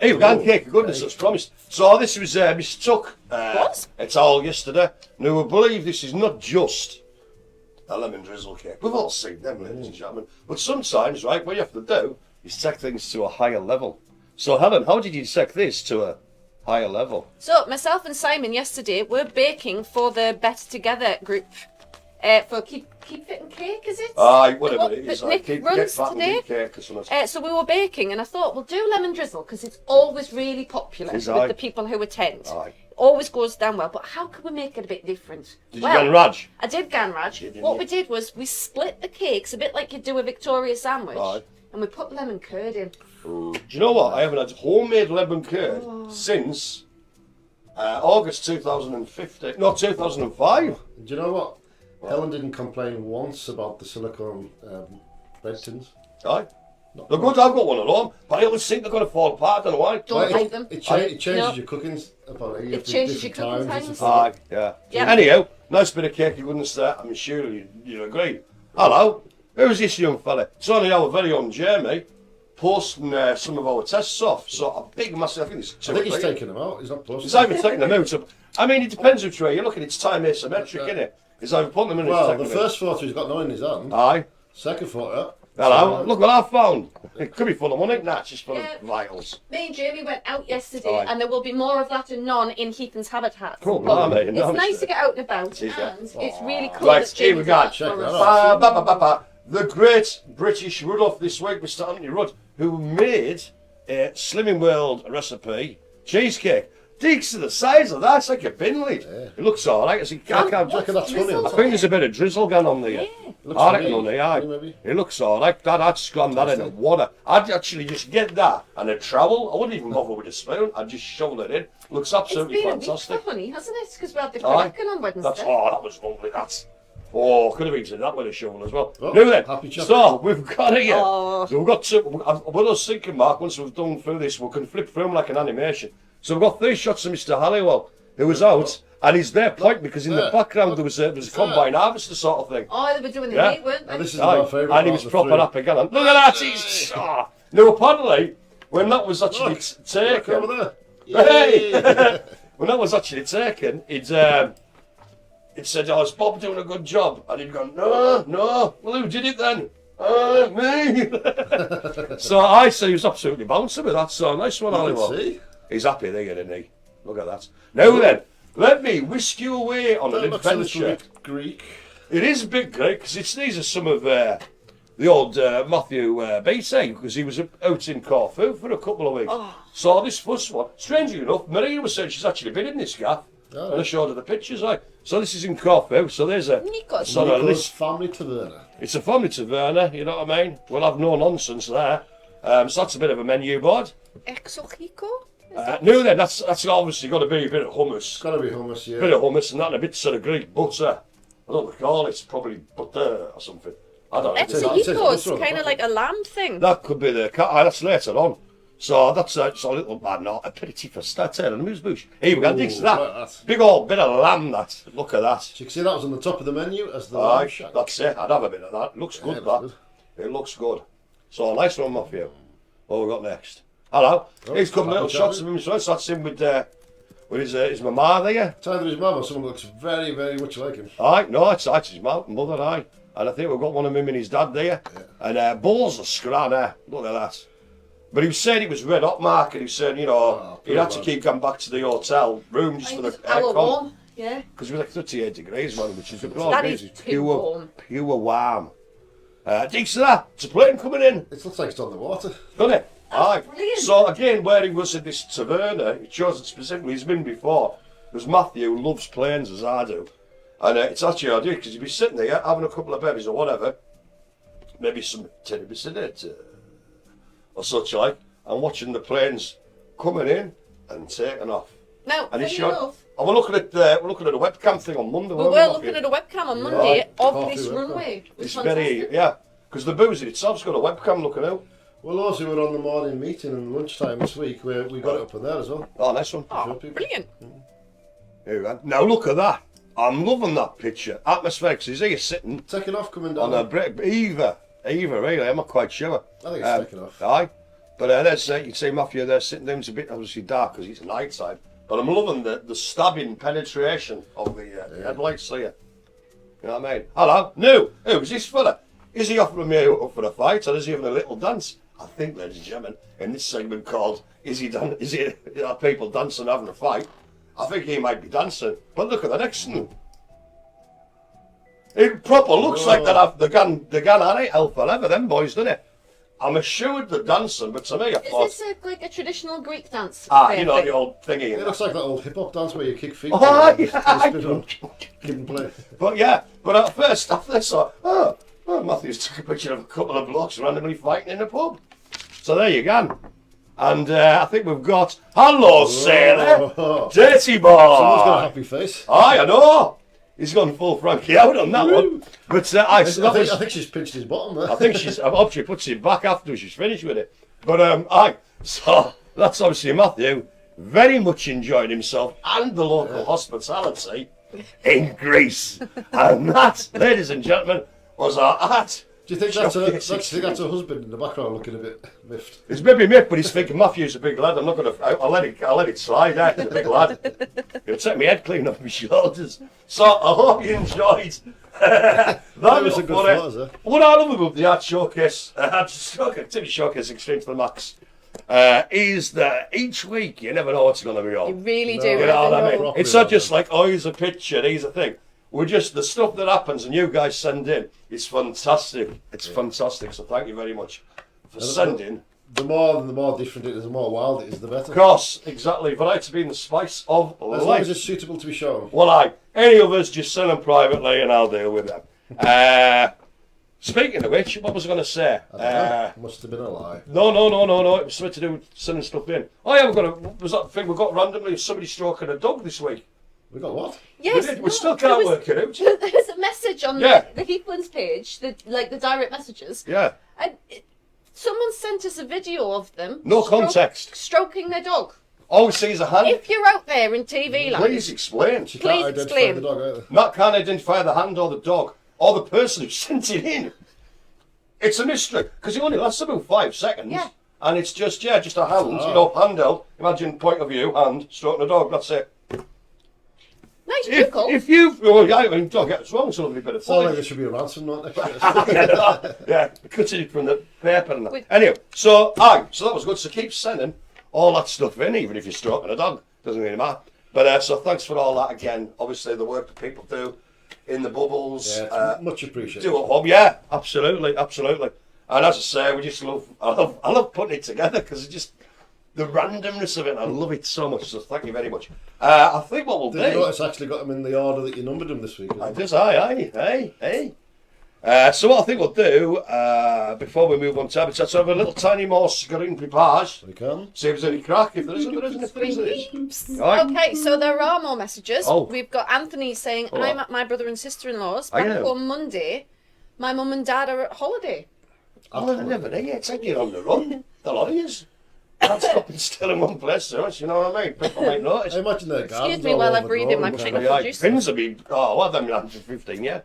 B: Here we go, cake of goodness, as promised. So this was mistook it's all yesterday. Now I believe this is not just a lemon drizzle cake. We've all seen them, ladies and gentlemen. But sometimes, right, what you have to do is take things to a higher level. So Helen, how did you take this to a higher level?
A: So myself and Simon yesterday were baking for the Better Together group. For keep fit and cake, is it?
B: Aye, whatever it is.
A: That Nick
B: Keep
A: runs
B: fat and
A: today.
B: eat cake or something.
A: So we were baking, and I thought we'll do lemon drizzle because it's always really popular
B: Is
A: with
B: aye.
A: the people who attend.
B: Aye.
A: Always goes down well. But how can we make it a bit different?
B: Did you go and Raj?
A: I did Ganraj.
B: Didn't
A: What
B: you?
A: we did was we split the cakes a bit like you do a Victoria sandwich,
B: Aye.
A: and we put lemon curd in.
B: Do you know what? I haven't had homemade lemon curd since August 2015. No, 2005.
C: Do you know what? Helen didn't complain once about the silicone bread tins.
B: Aye. They're good, I've got one at home, but I always think they're going to fall apart, I don't know why.
A: Don't like them.
C: It changes your cooking.
A: It changes your cooking times.
B: Aye, yeah. Anyhow, nice bit of cake, you wouldn't say. I'm sure you'd agree. Hello, who's this young fella? It's only our very own Jamie posting some of our tests off. So a big, massive, I think he's
C: taking them out. He's not posting.
B: He's not even taking them out. I mean, it depends which way you look at it. It's time asymmetric, isn't it? He's either putting them in.
C: Well, the first photo he's got none in his hand.
B: Aye.
C: Second photo.
B: Hello, look what I found. It could be full of money. Nah, it's just full of vials.
A: Me and Jamie went out yesterday, and there will be more of that and none in Heathlands Habitat.
B: Cool,
A: it's nice to get out and about, and it's really cool.
B: Right,
A: that
B: here we go.
C: Check that out.
B: The great British Rudolph this week, Mr. Anthony Rudd, who made a Slimming World recipe cheesecake. Deeks to the size of that, it's like a bin lid. Yeah. It looks alright. I think there's a bit of drizzle going on there.
A: Yeah.
B: I reckon on the eye. It looks alright. I'd scone that in the water. I'd actually just get that and a trowel. I wouldn't even bother with a spoon. I'd just shovel it in. Looks absolutely fantastic.
A: It's been a week for honey, hasn't it? Because we had the cracken on Wednesday.
B: That was lovely. Could have eaten that with a shovel as well. Now then, so we've got it here. So we've got two. What I was thinking, Mark, once we've done through this, we can flip through them like an animation. So we've got 3 shots of Mr. Halliwell, who was out, and he's there pointing because in the background there was a combine harvester sort of thing.
A: Oh, they were doing the meat, weren't they?
C: And this is my favourite.
B: And he was propping up again. Look at that! He's now apparently, when that was actually taken,
C: over there.
B: Hey! When that was actually taken, it said, "Oh, is Bob doing a good job?" And he'd gone, "No. Well, who did it then?" Me. So I said he was absolutely bouncing with that. So nice one, Halliwell. He's happy there, isn't he? Look at that. Now then, let me whisk you away on an adventure.
C: A bit Greek.
B: It is a bit Greek because these are some of the old Matthew Beatty, because he was out in Corfu for a couple of weeks. Saw this first one. Strangely enough, Maria was saying she's actually been in this gaff. And I showed her the pictures. So this is in Corfu. So there's a sort of list.
C: Family taverna.
B: It's a family taverna. You know what I mean? We'll have no nonsense there. So that's a bit of a menu board.
A: Exochico?
B: No, then that's obviously got to be a bit of hummus.
C: It's got to be hummus, yeah.
B: Bit of hummus and that, and a bit sort of Greek butter. I don't know what they call it. It's probably butter or something. I don't know.
A: Exochico is kind of like a lamb thing.
B: That could be the that's later on. So that's a little aperitif for starter and amuse-bouche. Here we go. Dig to that. Big old bit of lamb. That. Look at that.
C: So you can see that was on the top of the menu as the lamb shack.
B: That's it. I'd have a bit of that. It looks good. It looks good. So a nice one, Matthew. What we got next? Hello. He's couple little shots of him. So that's him with his mama there.
C: It's either his mum or someone looks very, very much like him.
B: No, it's his mother, And I think we've got one of him and his dad there. Yeah. And balls are scran, Look at that. But he was saying it was red hot, Mark, and he was saying, he'd had to keep going back to the hotel room just for the aircon.
A: Yeah.
B: Because it was like 38 degrees, man, which is
A: pure
B: warm. Thanks to that. It's a plane coming in.
C: It looks like it's on the water.
B: Doesn't it? Aye.
A: Brilliant.
B: So again, where he was at this taverna, it shows it specifically. He's been before. Because Matthew loves planes as I do, and it's actually ideal because he'd be sitting there having a couple of berries or whatever, maybe some tennis in it or such like, and watching the planes coming in and taking off.
A: Now,
B: and he's showing. And we're looking at a webcam thing on Monday.
A: We were looking at a webcam on Monday of this runway.
B: It's very because the booze itself's got a webcam looking out.
C: Well, also we were on the morning meeting and lunchtime this week where we got it up in there as well.
B: Oh, nice one.
A: Brilliant.
B: Here we go. Now look at that. I'm loving that picture. Atmospheric. He's here sitting.
C: Taking off, coming down.
B: On a brick. Eva, really. I'm not quite sure.
C: I think it's taking off.
B: Aye. But there's you can see Matthew there sitting there. It's a bit obviously dark because it's night time. But I'm loving the stabbing penetration of the headlights here. You know what I mean? Hello. No. Who's this fella? Is he offering me up for a fight or is he having a little dance? I think, ladies and gentlemen, in this segment called Is Are People Dancing Having a Fight? I think he might be dancing. But look at the next one. It proper looks like they have the gun on it, hell forever, them boys, doesn't it? I'm assured they're dancing, but to me I thought...
A: Is this like a traditional Greek dance?
B: The old thingy.
C: It looks like that old hip-hop dance where you kick feet. Play.
B: But at first I thought, Matthew's took a picture of a couple of blokes randomly fighting in a pub. So there you go. And I think we've got... Hello, sailor! Dirty boy!
C: Someone's got a happy face.
B: Aye, I know. He's gone full Frankie out on that one. But I
C: think she's pinched his bottom there.
B: I think I hope she puts it back after she's finished with it. But so that's obviously Matthew. Very much enjoyed himself and the local hospitality in Greece. And that, ladies and gentlemen, was our art.
C: Do you think that's her husband in the background looking a bit miffed?
B: It's maybe miffed, but he's thinking Matthew's a big lad. I'm not going to. I'll let it slide. He's a big lad. He'll take my head clean off my shoulders. So I hope you enjoyed. That
C: was a good photo.
B: What I love about the art showcase, TV showcase Extreme to the Max, is that each week you never know what's going to be on.
A: You really do.
B: You know what I mean? It's not just like, oh, here's a picture, here's a thing. We're just, the stuff that happens and you guys send in, it's fantastic. It's fantastic. So thank you very much for sending.
C: The more different it is, the more wild it is, the better.
B: Of course, exactly. Variety being the spice of life.
C: As long as it's suitable to be shown.
B: Well, any of us, just send them privately and I'll deal with them. Speaking of which, what was I going to say?
C: Must have been a lie.
B: No. It was something to do with sending stuff in. Oh yeah, was that thing we got randomly? Somebody stroking a dog this week.
C: We got what?
A: Yes,
B: we still can't work it out.
A: There's a message on the Heathlands page, the direct messages.
B: Yeah.
A: And someone sent us a video of them.
B: No context.
A: Stroking their dog.
B: All we see is a hand.
A: If you're out there in TV land,
B: please explain.
C: She can't identify the dog either.
B: Matt can't identify the hand or the dog or the person who sent it in. It's a mystery because it only lasts about 5 seconds.
A: Yeah.
B: And it's just a hand, handheld. Imagine point of view, hand, stroking a dog. That's it.
A: nice tickle.
B: Don't get us wrong, so it'll be a bit of
C: fun. I think there should be a ransom note next year.
B: Yeah, cut it from the paper and that. Anyway, so that was good. So keep sending all that stuff in, even if you're stroking a dog. Doesn't really matter. But so thanks for all that again. Obviously, the work that people do in the bubbles.
C: Yeah, much appreciated.
B: Do at home, yeah, absolutely. And as I say, I love putting it together because it's just the randomness of it. I love it so much. So thank you very much. I think what we'll do.
C: Did you notice I actually got them in the order that you numbered them this week?
B: I just, hey. So what I think we'll do before we move on to habitats, have a little tiny more screen prepared.
C: We can.
B: See if there's any crack. If there isn't, there isn't. If there isn't, there is.
A: Okay, so there are more messages.
B: Oh.
A: We've got Anthony saying, I'm at my brother and sister-in-law's. Back on Monday, my mum and dad are at holiday.
B: Oh, I never know. It's like you're on the run. The lot of yous. Can't stop and still in one place so much, you know what I mean? People might notice.
C: I imagine their
A: Excuse me while I breathe in my pint of produce.
B: Pins will be, them 115, yeah.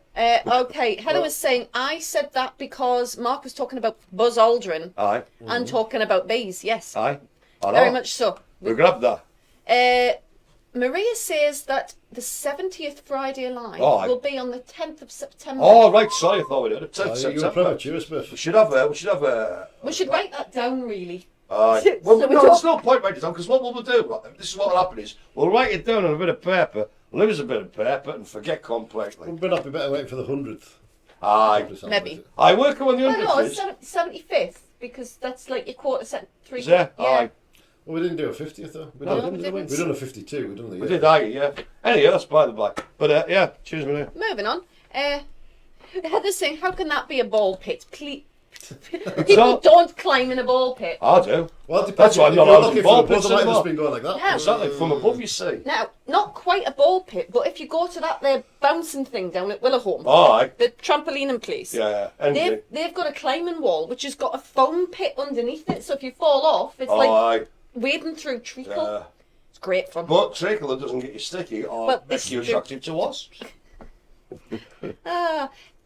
A: Okay, Heather was saying, I said that because Mark was talking about Buzz Aldrin.
B: Aye.
A: And talking about bees, yes.
B: Aye.
A: Very much so.
B: We grabbed that.
A: Maria says that the 70th Friday Live will be on the 10th of September.
B: Oh, right, sorry, I thought we did it. 10th
C: September. You were premature, Spiff.
B: We should have a...
A: We should write that down, really.
B: Well, there's no point writing it down, because what we'll do, this is what will happen is, we'll write it down on a bit of paper, lose a bit of paper, and forget completely.
C: We'd be better waiting for the 100th.
B: Aye.
A: Maybe.
B: I work on the 100th.
A: No, it's 75th, because that's like your quarter cent.
B: Is there?
A: Yeah.
B: Aye.
C: Well, we didn't do a 50th though. We done a 52. We done the year.
B: We did, yeah. Anyway, that's by the by. But yeah, choose me now.
A: Moving on. Heather's saying, how can that be a ball pit? Please. People don't climb in a ball pit.
B: I do.
C: Well,
B: that's why I'm not allowed to ball pits
C: anymore.
B: anymore.
C: Been going like that.
A: Now,
B: exactly, from above you see.
A: Now, not quite a ball pit, but if you go to that there bouncing thing down at Willowholme, the trampoline and place, they've got a climbing wall which has got a foam pit underneath it, so if you fall off, it's like wading through treacle. Yeah. It's great fun.
B: But treacle that doesn't get you sticky or make you attractive to wasps.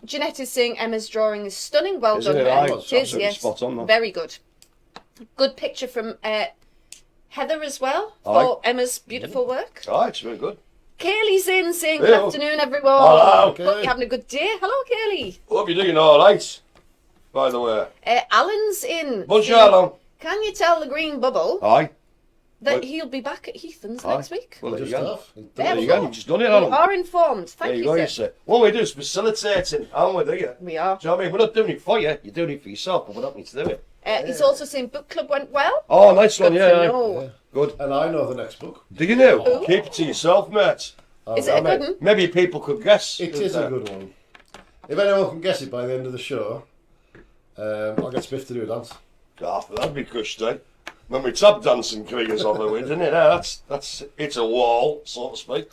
A: Jeanette is saying Emma's drawing is stunning. Well done,
B: it is, yes. Spot on,
A: very good. Good picture from Heather as well for Emma's beautiful work.
B: It's really good.
A: Kaylee's in saying good afternoon, everyone.
B: Hello.
A: Hope you're having a good day. Hello, Kaylee.
B: Hope you're doing all right, by the way.
A: Alan's in.
B: Bonjour, Alan.
A: Can you tell the green bubble that he'll be back at Heathlands next week?
B: Well, there you
A: go.
B: You've just done it, Alan.
A: You are informed. Thank you,
B: sir. What we do is facilitating, aren't we, do you?
A: We are.
B: Do you know what I mean? We're not doing it for you. You're doing it for yourself, but we don't need to do it.
A: He's also saying book club went well.
B: Oh, nice one,
C: Good. And I know the next book.
B: Do you know? Ooh. Keep it to yourself, mate.
A: Is it a good one?
B: Maybe people could guess.
C: It is a good one. If anyone can guess it by the end of the show, I'll get Spiff to do a dance.
B: That'd be cushy. When we tap dancing criggers on the wind, isn't it? That's it's a wall, so to speak.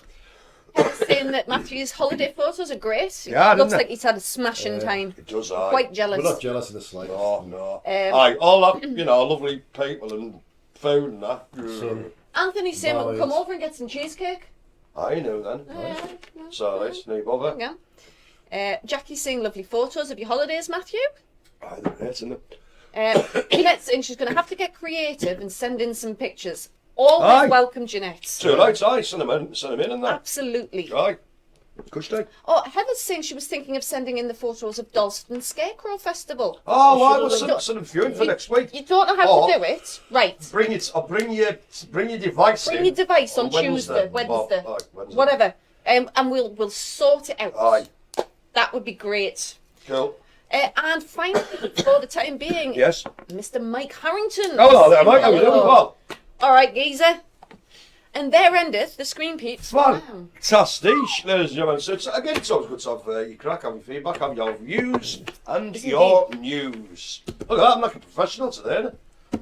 A: Heather's saying that Matthew's holiday photos are great.
B: Yeah,
A: Looks
B: didn't
A: like he's had a smashing time.
B: It does, aye.
A: Quite jealous.
C: We're not jealous in the slightest.
B: Oh, no. Aye, all that, lovely people and food and that.
C: Sun.
A: Anthony's saying we can come
C: Ballards.
A: over and get some cheesecake.
B: I know then. So nice, no bother.
A: Yeah. Jackie's saying lovely photos of your holidays, Matthew.
B: Aye, they're great, isn't it?
A: Jeanette's saying she's going to have to get creative and send in some pictures. Always
B: Aye.
A: welcome, Jeanette.
B: Too right, aye, send them in and that.
A: Absolutely.
B: Aye. Good
A: Oh, Heather's saying she was thinking of sending in the photos of Dalston Scarecrow Festival.
B: Oh, why was send them viewing for next week?
A: You don't know how to do it? Right.
B: Bring it. I'll bring your device.
A: Bring your device on Tuesday, Wednesday, whatever, and we'll sort it out.
B: Aye.
A: That would be great.
B: Cool.
A: And finally, for the time being,
B: Yes.
A: Mr. Mike Harrington.
B: Oh, hello there, Mike. How are you doing? Well.
A: All right, geezer. And there endeth the Screen Peeps.
B: Fantastic, ladies and gentlemen. So again, it's always good to have your crack, have your feedback, have your views and your news. Look at that, I'm like a professional today.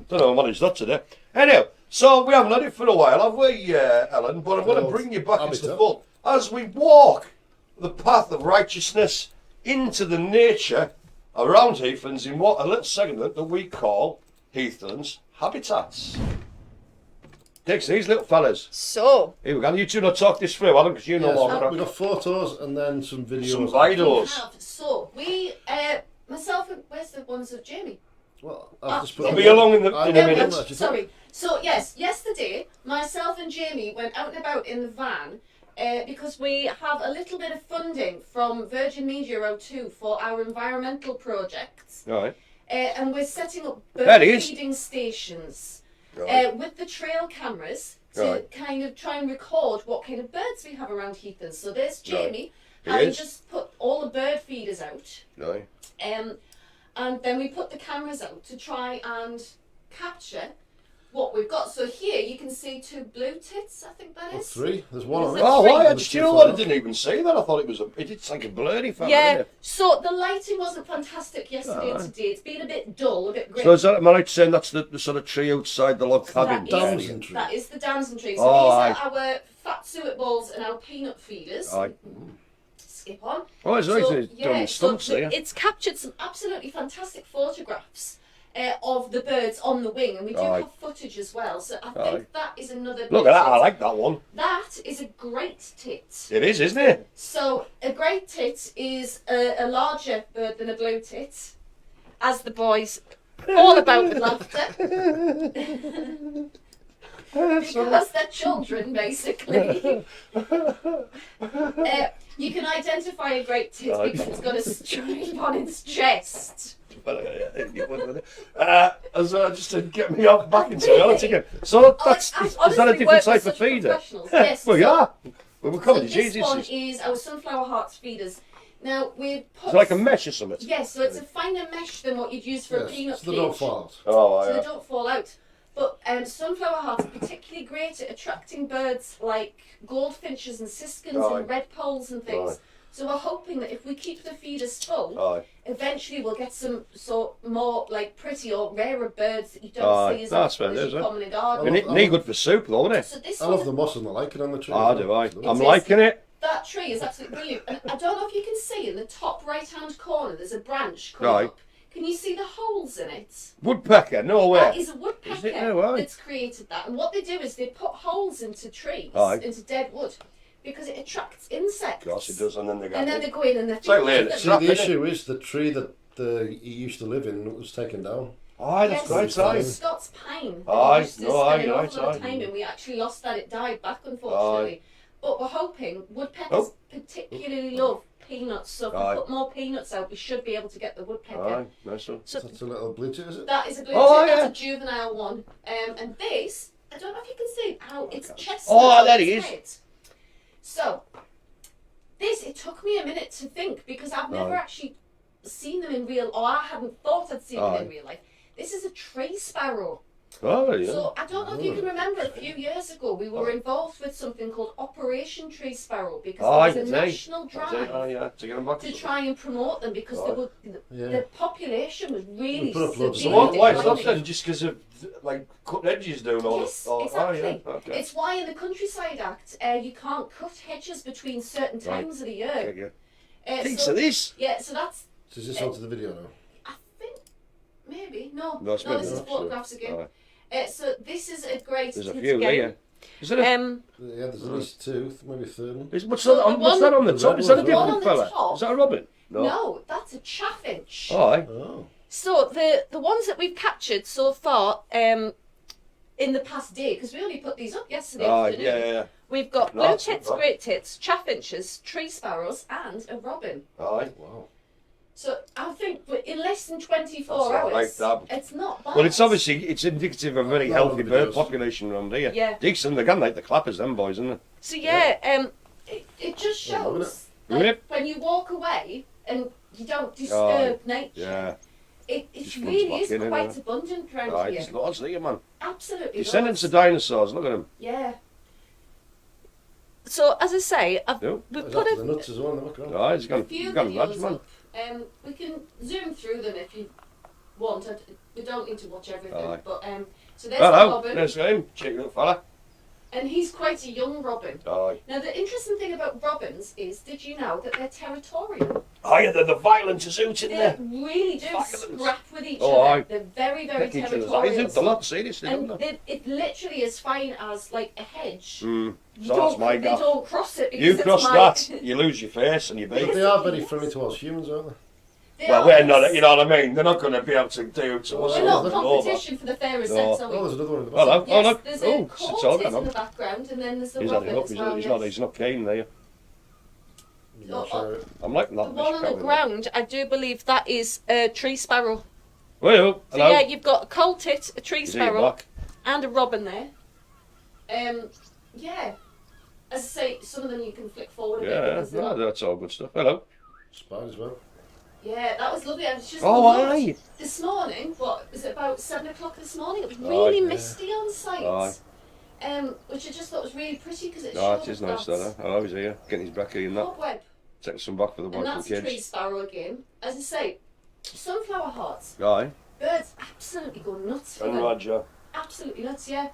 B: Don't know how I managed that today. Anyway, so we haven't had it for a while, have we, Ellen? But I'm going to bring you back into the fold as we walk the path of righteousness into the nature around Heathlands in what a little segment that we call Heathlands Habitats. Takes these little fellas.
A: So,
B: here we go. You two not talk this through, Alan, because you know more.
C: We've got photos and then some videos.
B: Some videos.
A: So, myself and where's the ones of Jamie?
C: Well, I've just put
B: I'll be along in a minute.
A: Sorry. So, yes, yesterday, myself and Jamie went out and about in the van because we have a little bit of funding from Virgin Media O2 for our environmental projects.
B: Right.
A: And we're setting up bird feeding stations.
B: Right.
A: With the trail cameras to kind of try and record what kind of birds we have around Heathlands. So there's Jamie having just put all the bird feeders out.
B: Right.
A: And then we put the cameras out to try and capture what we've got. So here you can see 2 blue tits, I think that is.
C: 3. There's one on it.
B: Oh, why? Do you know what? I didn't even see that. I thought it was it's like a blurry fella, isn't it?
A: So the lighting wasn't fantastic yesterday and today. It's been a bit dull, a bit grim.
B: So is that, am I right saying that's the sort of tree outside the log cabin?
C: That
A: is the damson tree. So these are our fat suet balls and our peanut feeders. Skip on.
B: Oh, it's nice. Doing stunts there.
A: It's captured some absolutely fantastic photographs of the birds on the wing, and we do have footage as well. So I think that is another.
B: Look at that! I like that one.
A: That is a great tit.
B: It is, isn't it?
A: So a great tit is a larger bird than a blue tit, as the boys all about with laughter. Because they're children, basically. You can identify a great tit because it's got a stripe on its chest.
B: Just to get me back into reality again. So that's is that a different type of feeder?
A: Yes.
B: Well, yeah. We're coming.
A: This one is our sunflower hearts feeders. Now we've put.
B: It's like a mesh or something.
A: Yes, so it's a finer mesh than what you'd use for a peanut
C: so they don't fall out.
B: Oh,
A: so they don't fall out. But sunflower hearts are particularly great at attracting birds like goldfinches and siskins and redpolls and things.
B: Right.
A: So we're hoping that if we keep the feeders full, eventually we'll get some more like pretty or rarer birds that you don't see as common in gardens.
B: And it's good for soup, though, isn't it?
A: So this
C: I love the moss and the lichen on the tree.
B: Oh, do I? I'm liking it.
A: That tree is absolutely brilliant. And I don't know if you can see in the top right-hand corner, there's a branch coming up. Can you see the holes in it?
B: Woodpecker, no way.
A: That is a woodpecker
B: No,
A: that's created that. And what they do is they put holes into trees, into dead wood, because it attracts insects.
B: Of course it does, and then they go
A: in and they
B: See,
C: the issue is the tree that he used to live in was taken down.
B: Aye, that's great, aye.
A: Scots pine.
B: Aye,
A: And we actually lost that. It died back, unfortunately. But we're hoping woodpeckers particularly love peanuts, so if we put more peanuts out, we should be able to get the woodpecker.
B: Aye, nice one.
A: So
C: that's a little blue tit, is it?
A: That is a blue tit, that's a juvenile one. And this, I don't know if you can see how it's chestnut.
B: Oh, there he is.
A: So, this, it took me a minute to think, because I've never actually seen them in real, or I hadn't thought I'd seen them in real life. This is a tree sparrow.
B: Oh, yeah.
A: So I don't know if you can remember, a few years ago we were involved with something called Operation Tree Sparrow, because there was a national drive
B: to get them back
A: to try and promote them, because they were, the population was really
C: loads
A: severely
C: of
B: Why is that
A: declining.
B: then? Just because of like cutting edges doing all
A: Yes,
B: this?
A: exactly.
B: Okay.
A: It's why in the Countryside Act you can't cut hedges between certain times of the year.
B: So this?
A: Yeah, so that's,
C: So is this onto the video now?
A: I think, maybe, no,
B: No, it's
A: this
B: maybe
A: is
B: not,
A: photographs
B: so-
A: again.
B: Alright.
A: So this is a great
B: There's a
A: hit
B: few
A: again.
B: there. Is it a,
C: Yeah, there's at least two, maybe a third one.
B: what's
A: So
B: that
A: the
B: on, what's that on the
C: the
B: top?
C: red
B: Is that a
C: one's
A: one
B: different
A: on the
B: fella?
A: top.
B: Is that a robin?
A: No, that's a chaffinch.
B: Oh, aye.
C: Oh.
A: So the ones that we've captured so far in the past day, because we only put these up yesterday
B: Aye,
A: afternoon.
B: yeah.
A: We've got
B: No,
A: blue
B: that's
A: tits,
B: good, right.
A: great tits, chaffinches, tree sparrows, and a robin.
B: Aye.
C: Wow.
A: So I think in less than 24
B: That's all
A: hours,
B: right, Dab.
A: it's not bad.
B: Well, it's obviously indicative of a very
C: No,
B: healthy
C: it
B: bird
C: is.
B: population around here.
A: Yeah.
B: Decent. They can like the clappers, them boys, isn't it?
A: So yeah, it just
C: Yeah, look at
A: shows
B: it.
A: like,
B: Yep.
A: when you walk away and you don't disturb nature.
B: Yeah.
A: It
B: Just runs
A: really
B: back
A: is
B: in,
A: quite
B: innit?
A: abundant around
B: Aye,
A: here.
B: there's lots there, man.
A: Absolutely.
B: Descendants
A: loads.
B: of dinosaurs. Look at them.
A: Yeah. So as I say,
B: No.
A: we've
C: There's
A: put
C: after the
A: a
C: nuts as well, look around.
B: Aye, he's
A: a
B: got
A: few
B: got lads,
A: videos
B: man.
A: up. We can zoom through them if you want. We don't need to watch everything.
B: Aye.
A: But so there's the
B: Hello.
A: robin,
B: There's him. Check little fella.
A: and he's quite a young robin.
B: Aye.
A: Now the interesting thing about robins is, did you know that they're territorial?
B: Aye, they're the violent as out in
A: They
B: there.
A: really do
B: Violent.
A: scrap with each
B: Oh,
A: other.
B: aye.
A: They're very, very
B: Peck each other's eyes
A: territorial.
B: out the lot, seriously, don't
A: And
B: they?
A: it literally is fine as like a hedge.
B: Mm.
A: You
B: So that's my
A: they
B: gaff.
A: don't cross it because
B: You
A: it's
B: cross
A: my...
B: that, you lose your face and your
C: But
B: beak.
C: they are very friendly towards humans, aren't they?
A: They
B: Well,
A: are-
B: we're not, you know what I mean? They're not going to be able to do to us.
A: We're
C: Oh,
A: not
C: look
A: competition for the fairest
B: No.
A: sex, are we?
C: Oh, there's another one in the
B: Hello.
C: bottom.
B: Oh,
A: Yes,
B: look.
A: there's
B: Oh,
A: a
B: it's all
A: court
B: going
A: in
B: on.
A: the background, and then there's the
B: He's had
A: robin
B: it up,
A: as
B: he's,
A: well.
B: he's,
A: yes.
B: he's not keen there.
C: I'm not sure.
B: I'm liking
A: The
B: that.
A: one on the ground, I do believe that is a tree sparrow.
B: Well,
A: So
B: hello.
A: yeah, you've got a coal tit, a tree
B: Is he your
A: sparrow,
B: back?
A: and a robin there. Yeah. As I say, some of them you can flick forward a bit.
B: Yeah,
A: because they're
B: no,
A: not-
B: that's all good stuff. Hello.
C: Spider as well.
A: Yeah, that was lovely. I was just
B: Oh,
A: looked
B: aye.
A: this morning. What was it, about 7 o'clock this morning? It was really
B: yeah.
A: misty on site.
B: Aye.
A: Which I just thought was really pretty because it
B: No,
A: showed
B: it is nice, that, huh? Oh, he's here, getting his brekkie and that.
A: cobweb,
B: Taking some back for the
A: and
B: wife
A: that's
B: and
A: a tree
B: kids.
A: sparrow again. As I say, sunflower hearts.
B: Aye.
A: Birds absolutely go nuts for
B: And
A: them.
B: Roger.
A: Absolutely nuts, yeah.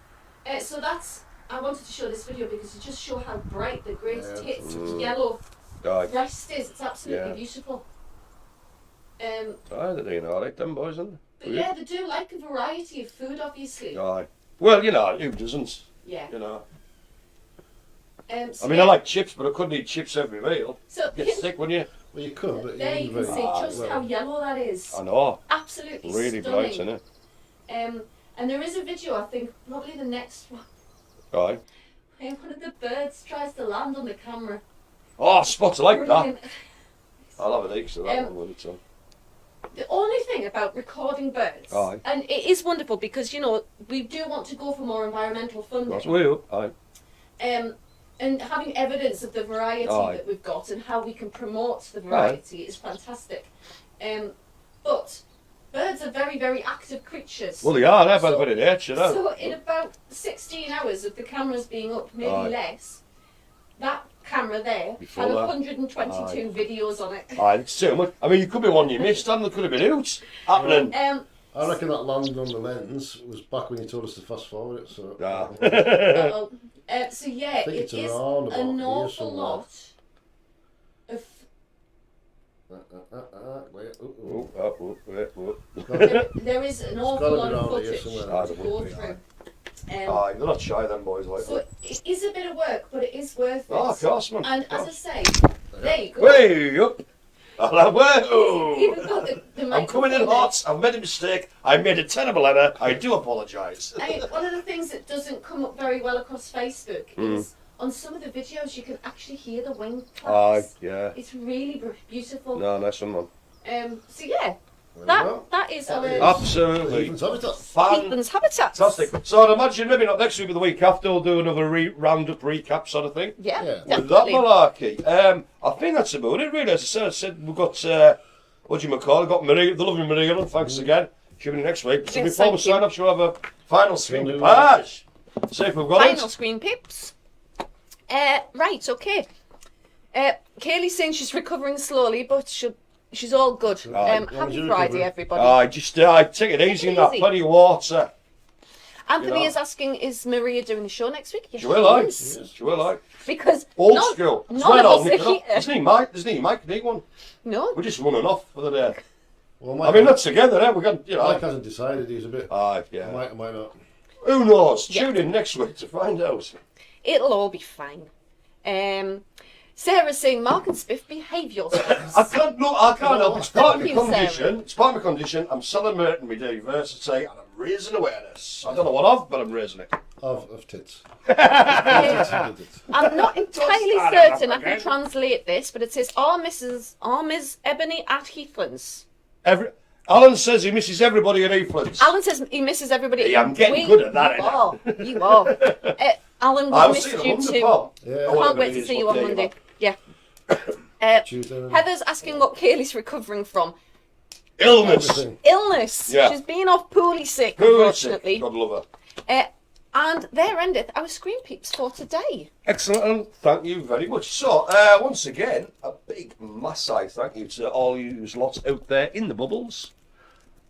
A: So that's. I wanted to show this video because you just show how bright the great
C: Yeah,
A: tits
B: absolutely.
A: yellow
B: Aye.
A: breast is. It's absolutely
B: Yeah.
A: beautiful.
B: Aye, they're doing alright, them boys, aren't
A: But
B: they?
A: yeah, they do like a variety of food, obviously.
B: Aye. Well, you know, who doesn't?
A: Yeah.
B: You know.
A: So
B: I mean,
A: yeah,
B: I like chips, but I couldn't eat chips every meal.
A: So
B: Get sick, wouldn't you?
C: Well, you could, but
A: there you can
C: very
A: see just
C: well.
A: how yellow that is.
B: I know.
A: Absolutely
B: Really
A: stunning.
B: bright, isn't it?
A: And there is a video, I think, probably the next one,
B: Aye.
A: where one of the birds tries to land on the camera.
B: Oh, spots like that.
A: Brilliant.
B: I'll have a each of that
A: Um,
B: one when it's on.
A: The only thing about recording birds,
B: Aye.
A: and it is wonderful because, you know, we do want to go for more environmental funding.
B: That's well. Aye.
A: And having evidence of the variety
B: Aye.
A: that we've got and how we can promote the variety is fantastic. But birds are very, very active creatures.
B: Well, they are. They're
A: So-
B: both very nature, though.
A: So in about 16 hours of the cameras being up, maybe
B: Aye.
A: less, that camera there
B: Before
A: had
B: that.
A: 122 videos on it.
B: Aye, it's too much. I mean, you could be one you missed, and there could have been out happening.
C: I reckon that landing on the lens was back when you told us to fast forward it. So
B: Ah.
A: So yeah,
C: I think
A: it
C: it's
A: is
C: around about
A: an
C: here
A: awful
C: somewhere.
A: lot of.
C: Wait,
B: Oh, oh, wait, oh.
A: There is an awful
C: gotta be
A: lot of
C: around here
A: footage
C: somewhere.
A: to
B: Ah, there
A: go
B: would be,
A: through.
B: Aye, they're not shy, them boys, like
A: So
B: that.
A: it is a bit of work, but it is worth it.
B: Oh, of course, man.
A: And
B: Of
A: as I
B: course.
A: say, there you go.
B: Way up. Hello, whoa.
A: Even got the
B: I'm coming in
A: microphone
B: hot. I've made a mistake. I made a terrible error. I do apologise.
A: I mean, one of the things that doesn't come up very well across Facebook is on some of the videos you can actually hear the wing
B: Aye,
A: claps.
B: yeah.
A: It's really beautiful.
B: No, nice one, man.
A: So yeah,
C: There we
A: that
C: go.
A: that is our
B: Absolutely.
C: Heathlands Habitat.
A: Heathlands habitats.
B: Fantastic. So I'd imagine maybe not next week, but the week after, we'll do another roundup recap sort of thing.
A: Yeah,
C: Yeah.
B: With that
A: definitely.
B: malarkey. I think that's about it, really. As I said we've got, what do you call it? Got Maria, the lovely Maria, thanks again. Tune in next week. So
A: Yes,
B: before we
A: thank you.
B: sign off, shall we have a final screen
C: do
B: page? See if we've got
A: Final
B: it.
A: screen pips. Right, okay. Kaylee's saying she's recovering slowly, but she's all good.
B: Right.
A: Happy
C: you
A: Friday,
C: recovering?
A: everybody.
B: Just take it easy in that
A: Easy.
B: plenty of water.
A: Anthony
B: you know.
A: is asking, is Maria doing the show next week? Yes,
B: She will, like.
A: is.
B: She will, like.
A: Because
B: Old
A: none,
B: school.
A: none of us are here.
B: Isn't he, Mike? Isn't he, Mike? Need one?
A: No.
B: We're just running off for the day.
C: Well,
B: I mean, not together, eh? We're going,
C: Mike hasn't decided. He's a bit.
B: yeah.
C: Might not.
B: Who knows?
A: Yeah.
B: Tune in next week to find out.
A: It'll all be fine. Sarah's saying, Mark and Spiff, behave yourselves.
B: I can't help. It's part of my
A: Thank you,
B: condition.
A: Sarah.
B: It's part of my condition. I'm celebrating my diversity and I'm raising awareness. I don't know what of, but I'm raising it.
C: Of tits.
A: I'm not entirely
B: start it up
A: certain I can
B: again.
A: translate this, but it says, are Ms. Ebony at Heathlands?
B: Alan says he misses everybody at Heathlands.
A: Alan says he misses everybody.
B: Yeah, I'm getting good at that,
A: You are. Alan,
B: I'll
A: we
B: see
A: missed
B: you
A: you
B: on the
A: too.
B: pub.
C: Yeah.
A: Can't wait to see you on Monday. Yeah.
C: Tuesday.
A: Heather's asking what Kaylee's recovering from.
B: Illness.
C: Everything.
A: Illness.
B: Yeah.
A: She's been off poorly sick,
B: Who's sick?
A: unfortunately.
B: God love her.
A: And there endeth our screen peeps for today.
B: Excellent, and thank you very much. So, once again, a big, massive thank you to all you lots out there in the bubbles,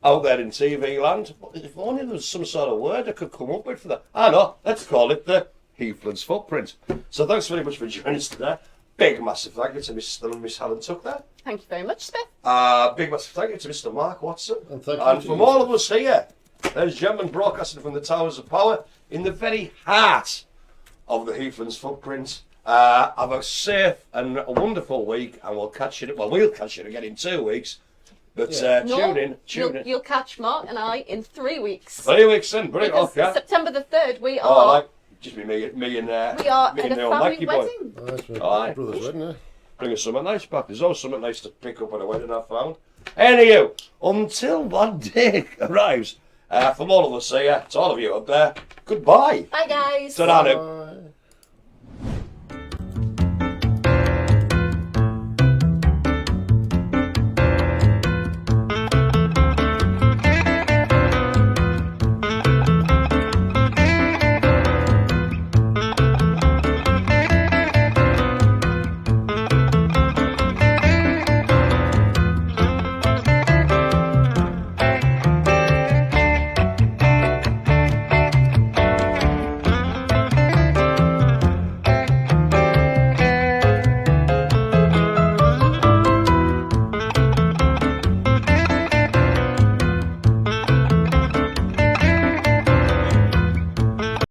B: out there in TV land. If only there was some sort of word I could come up with for that. I know, let's call it the Heathlands footprint. So thanks very much for joining us today. Big, massive thank you to Miss Helen Tuck there.
A: Thank you very much, Spiff.
B: Big, massive thank you to Mr. Mark Watson.
C: And thank you
B: And
C: to
B: from
C: you.
B: all of us here, there's gentlemen broadcasting from the Towers of Power in the very heart of the Heathlands footprint. Have a safe and a wonderful week, and we'll catch you. Well, we'll catch you again in 2 weeks. But tune in.
A: You'll catch Mark and I in 3 weeks.
B: 3 weeks in, brilliant.
A: Because
B: Okay.
A: September the 3rd, we
B: Oh,
A: are.
B: like just me and
A: we are
B: me and
A: at a
B: the old
A: family
B: Mikey boy.
A: wedding.
C: Oh, that's my
B: Aye.
C: brother's wedding, eh?
B: Bring us something nice back. There's always something nice to pick up at a wedding, I found. Anywho, until that day arrives, from all of us here, to all of you up there, goodbye.
A: Bye, guys.
B: Ta-ra now.